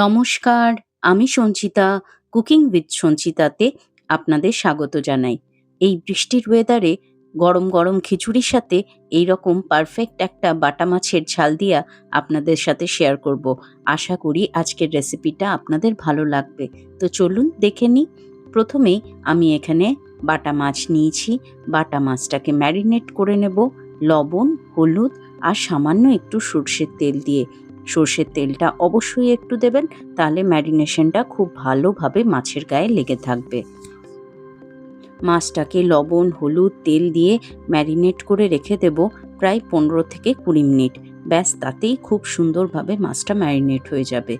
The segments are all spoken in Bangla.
নমস্কার, আমি সঞ্চিতা। কুকিং উইথ সঞ্চিতাতে আপনাদের স্বাগত জানাই। এই বৃষ্টির ওয়েদারে গরম গরম খিচুড়ির সাথে এইরকম পারফেক্ট একটা বাটা মাছের ঝাল দিয়া আপনাদের সাথে শেয়ার করব। আশা করি আজকের রেসিপিটা আপনাদের ভালো লাগবে। তো চলুন দেখে নিই। প্রথমেই আমি এখানে বাটা মাছ নিয়েছি। বাটা মাছটাকে ম্যারিনেট করে নেব লবণ, হলুদ আর সামান্য একটু সর্ষের তেল দিয়ে। সর্ষের তেলটা অবশ্যই একটু দেবেন, তাহলে ম্যারিনেশনটা খুব ভালোভাবে মাছের গায়ে লেগে থাকবে। মাছটাকে লবণ, হলুদ, তেল দিয়ে ম্যারিনেট করে রেখে দেব প্রায় 15 থেকে 20 মিনিট। ব্যাস, তাতেই খুব সুন্দরভাবে মাছটা ম্যারিনেট হয়ে যাবে।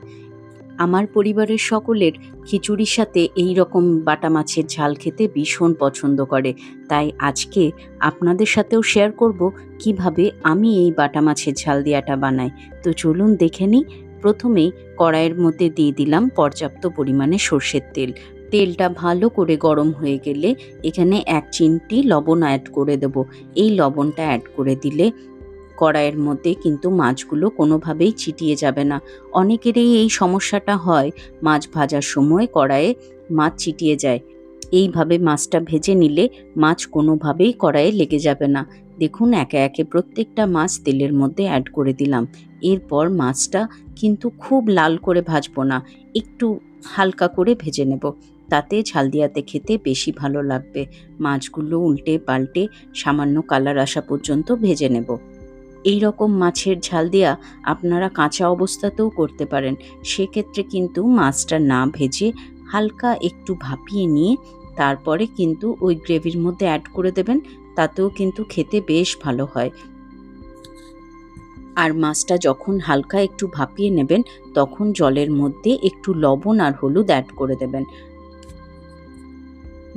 আমার পরিবারের সকলের খিচুড়ির সাথে এই রকম বাটা মাছের ঝাল খেতে ভীষণ পছন্দ করে। তাই আজকে আপনাদের সাথেও শেয়ার করব কিভাবে আমি এই বাটা মাছের ঝাল দিয়াটা বানাই। তো চলুন দেখে নিই। প্রথমেই কড়াইয়ের মধ্যে দিয়ে দিলাম পর্যাপ্ত পরিমাণে সর্ষের তেল। তেলটা ভালো করে গরম হয়ে গেলে এখানে 1 চিমটি লবণ অ্যাড করে দেব। এই লবণটা অ্যাড করে দিলে কড়াইয়ের মধ্যে কিন্তু মাছগুলো কোনোভাবেই চিটিয়ে যাবে না। অনেকেরই এই সমস্যাটা হয়, মাছ ভাজার সময় কড়াইয়ে মাছ চিটিয়ে যায়। এইভাবে মাছটা ভেজে নিলে মাছ কোনোভাবেই কড়াইয়ে লেগে যাবে না। দেখুন, একে একে প্রত্যেকটা মাছ তেলের মধ্যে অ্যাড করে দিলাম। এরপর মাছটা কিন্তু খুব লাল করে ভাজবো না, একটু হালকা করে ভেজে নেব। তাতে ঝাল দিয়াতে খেতে বেশি ভালো লাগবে। মাছগুলো উল্টে পাল্টে সামান্য কালার আসা পর্যন্ত ভেজে নেব। এই রকম মাছের ঝাল দিয়া আপনারা কাঁচা অবস্থাতেও করতে পারেন। সেক্ষেত্রে কিন্তু মাছটা না ভেজে হালকা একটু ভাপিয়ে নিয়ে তারপরে কিন্তু ওই গ্রেভির মধ্যে অ্যাড করে দেবেন। তাতেও কিন্তু খেতে বেশ ভালো হয়। আর মাছটা যখন হালকা একটু ভাপিয়ে নেবেন, তখন জলের মধ্যে একটু লবণ আর হলুদ অ্যাড করে দেবেন।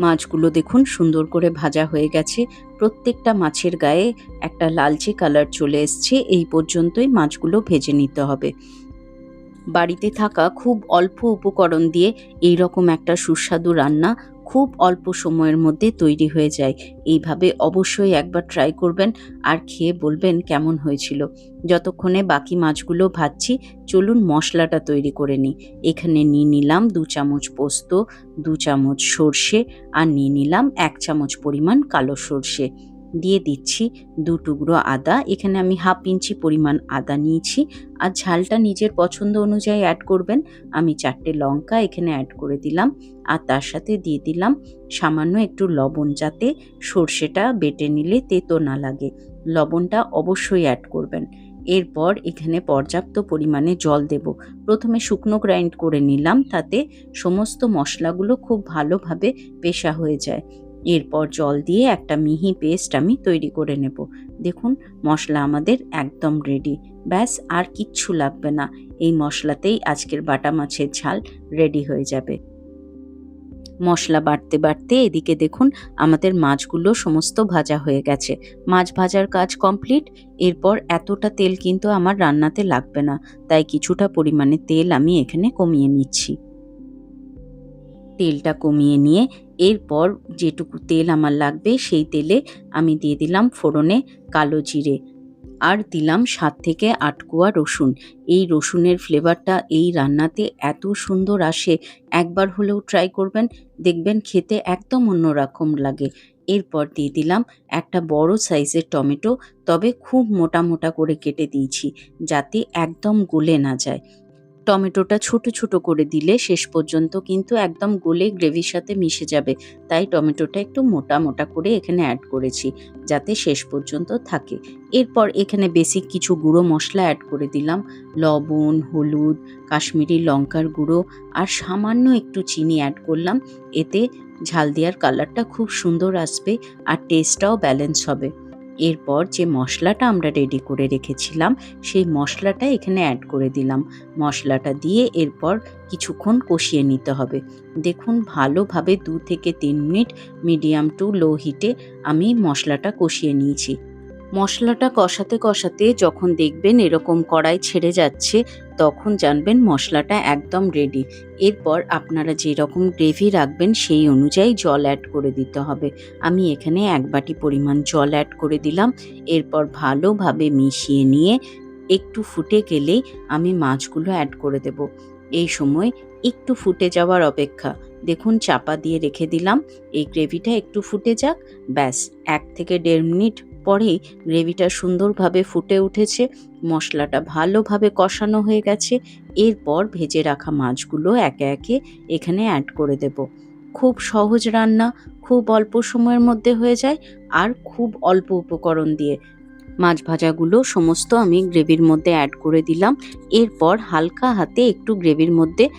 মাছগুলো দেখুন সুন্দর করে ভাজা হয়ে গেছে। প্রত্যেকটা মাছের গায়ে একটা লালচে কালার চলে এসছে। এই পর্যন্তই মাছগুলো ভেজে নিতে হবে। বাড়িতে থাকা খুব অল্প উপকরণ দিয়ে এইরকম একটা সুস্বাদু রান্না খুব অল্প সময়ের মধ্যে তৈরি হয়ে যায়। এইভাবে অবশ্যই একবার ট্রাই করবেন আর খেয়ে বলবেন কেমন হয়েছিল। যতক্ষণে বাকি মাছগুলো ভাজছি, চলুন মশলাটা তৈরি করে নিই। এখানে নিয়ে নিলাম 2 চামচ পোস্ত, 2 চামচ সর্ষে আর নিয়ে নিলাম 1 চামচ পরিমাণ কালো সর্ষে। দিয়ে দিচ্ছি 2 টুকরো আদা। এখানে আমি 1/2 ইঞ্চি পরিমাণ আদা নিয়েছি। আর ঝালটা নিজের পছন্দ অনুযায়ী অ্যাড করবেন। আমি 4টে লঙ্কা এখানে অ্যাড করে দিলাম। আর তার সাথে দিয়ে দিলাম সামান্য একটু লবণ, যাতে সর্ষেটা বেটে নিলে তেতো না লাগে। লবণটা অবশ্যই অ্যাড করবেন। এরপর এখানে পর্যাপ্ত পরিমাণে জল দেব। প্রথমে শুকনো গ্রাইন্ড করে নিলাম, তাতে সমস্ত মশলাগুলো খুব ভালোভাবে পেশা হয়ে যায়। এরপর জল দিয়ে একটা মিহি পেস্ট আমি তৈরি করে নেব। দেখুন, মশলা আমাদের একদম রেডি। ব্যাস, আর কিচ্ছু লাগবে না। এই মশলাতেই আজকের বাটা মাছের ঝাল রেডি হয়ে যাবে। মশলা বাটতে বাটতে এদিকে দেখুন আমাদের মাছগুলো সমস্ত ভাজা হয়ে গেছে। মাছ ভাজার কাজ কমপ্লিট। এরপর এতটা তেল কিন্তু আমার রান্নাতে লাগবে না, তাই কিছুটা পরিমাণে তেল আমি এখানে কমিয়ে নিচ্ছি। তেলটা কমিয়ে নিয়ে এরপর যেটুকু তেল আমার লাগবে সেই তেলে আমি দিয়ে দিলাম ফোড়নে কালো জিরে আর দিলাম 7 থেকে 8 কোয়া রসুন। এই রসুনের ফ্লেভারটা এই রান্নাতে এত সুন্দর আসে, একবার হলেও ট্রাই করবেন, দেখবেন খেতে একদম অন্যরকম লাগে। এরপর দিয়ে দিলাম একটা বড় সাইজের টমেটো, তবে খুব মোটা মোটা করে কেটে দিয়েছি, যাতে একদম গলে না যায়। টমেটোটা ছোট ছোট করে দিলে শেষ পর্যন্ত কিন্তু একদম গলে গ্রেভির সাথে মিশে যাবে। তাই টমেটোটা একটু মোটা মোটা করে এখানে অ্যাড করেছি, যাতে শেষ পর্যন্ত থাকে। এরপর এখানে বেসিক কিছু গুঁড়ো মশলা অ্যাড করে দিলাম। লবণ, হলুদ, কাশ্মীরি লঙ্কার গুঁড়ো আর সামান্য একটু চিনি অ্যাড করলাম। এতে ঝাল দেওয়ার কালারটা খুব সুন্দর আসবে আর টেস্টটাও ব্যালেন্স হবে। এরপর যে মশলাটা আমরা রেডি করে রেখেছিলাম, সেই মশলাটা এখানে অ্যাড করে দিলাম। মশলাটা দিয়ে এরপর কিছুক্ষণ কষিয়ে নিতে হবে। দেখুন, ভালোভাবে 2 থেকে 3 মিনিট মিডিয়াম টু লো হিটে আমি মশলাটা কষিয়ে নিয়েছি। মশলাটা কষাতে কষাতে যখন দেখবেন এরকম কড়াই ছেড়ে যাচ্ছে, তখন জানবেন মশলাটা একদম রেডি। এরপর আপনারা যেরকম গ্রেভি রাখবেন সেই অনুযায়ী জল অ্যাড করে দিতে হবে। আমি এখানে 1 বাটি পরিমাণ জল অ্যাড করে দিলাম। এরপর ভালোভাবে মিশিয়ে নিয়ে একটু ফুটে গেলেই আমি মাছগুলো অ্যাড করে দেব। এই সময় একটু ফুটে যাওয়ার অপেক্ষা। দেখুন চাপা দিয়ে রেখে দিলাম। এই গ্রেভিটা একটু ফুটে যাক। ব্যাস ১ থেকে ১.৫ মিনিট পরেই গ্রেভিটা সুন্দরভাবে ফুটে উঠেছে। মশলাটা ভালোভাবে কষানো হয়ে গেছে। এরপর ভেজে রাখা মাছগুলো একে একে এখানে অ্যাড করে দেব। খুব সহজ রান্না, খুব অল্প সময়ের মধ্যে হয়ে যায় আর খুব অল্প উপকরণ দিয়ে। মাছ ভাজাগুলো সমস্ত আমি গ্রেভির মধ্যে অ্যাড করে দিলাম। এরপর হালকা হাতে একটু গ্রেভির মধ্যে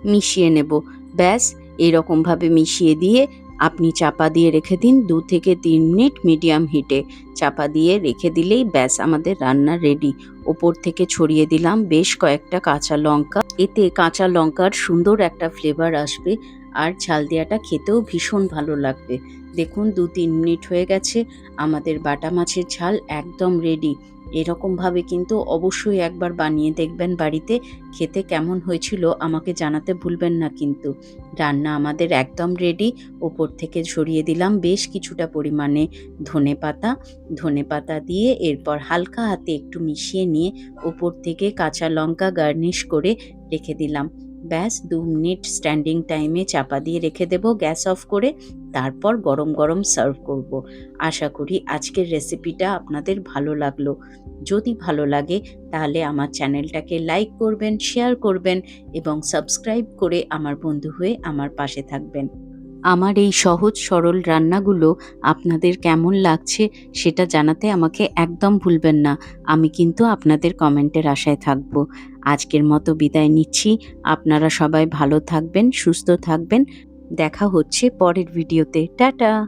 মিশিয়ে নেব। ব্যাস এরকমভাবে মিশিয়ে দিয়ে আপনি চাপা দিয়ে রেখে দিন ২ থেকে ৩ মিনিট মিডিয়াম হিটে। চাপা দিয়ে রেখে দিলেই ব্যাস আমাদের রান্না রেডি। ওপর থেকে ছড়িয়ে দিলাম বেশ কয়েকটা কাঁচা লঙ্কা। এতে কাঁচা লঙ্কার সুন্দর একটা ফ্লেভার আসবে আর ঝাল দেওয়াটা খেতেও ভীষণ ভালো লাগবে। দেখুন ২-৩ মিনিট হয়ে গেছে। আমাদের বাটা মাছের ঝাল একদম রেডি। এরকমভাবে কিন্তু অবশ্যই একবার বানিয়ে দেখবেন বাড়িতে। খেতে কেমন হয়েছিল আমাকে জানাতে ভুলবেন না কিন্তু। রান্না আমাদের একদম রেডি। ওপর থেকে ছড়িয়ে দিলাম বেশ কিছুটা পরিমাণে ধনেপাতা। ধনেপাতা দিয়ে এরপর হালকা হাতে একটু মিশিয়ে নিয়ে ওপর থেকে কাঁচা লঙ্কা গার্নিশ করে রেখে দিলাম। ব্যাস ২ মিনিট স্ট্যান্ডিং টাইমে চাপা দিয়ে রেখে দেব গ্যাস অফ করে। তারপর গরম গরম সার্ভ করব। আশা করি আজকের রেসিপিটা আপনাদের ভালো লাগলো। যদি ভালো লাগে তাহলে আমার চ্যানেলটাকে লাইক করবেন, শেয়ার করবেন এবং সাবস্ক্রাইব করে আমার বন্ধু হয়ে আমার পাশে থাকবেন। আমার এই সহজ সরল রান্নাগুলো আপনাদের কেমন লাগছে সেটা জানাতে আমাকে একদম ভুলবেন না। আমি কিন্তু আপনাদের কমেন্টের আশায় থাকব। আজকের মতো বিদায় নিচ্ছি। আপনারা সবাই ভালো থাকবেন, সুস্থ থাকবেন। দেখা হচ্ছে পরের ভিডিওতে। টাটা।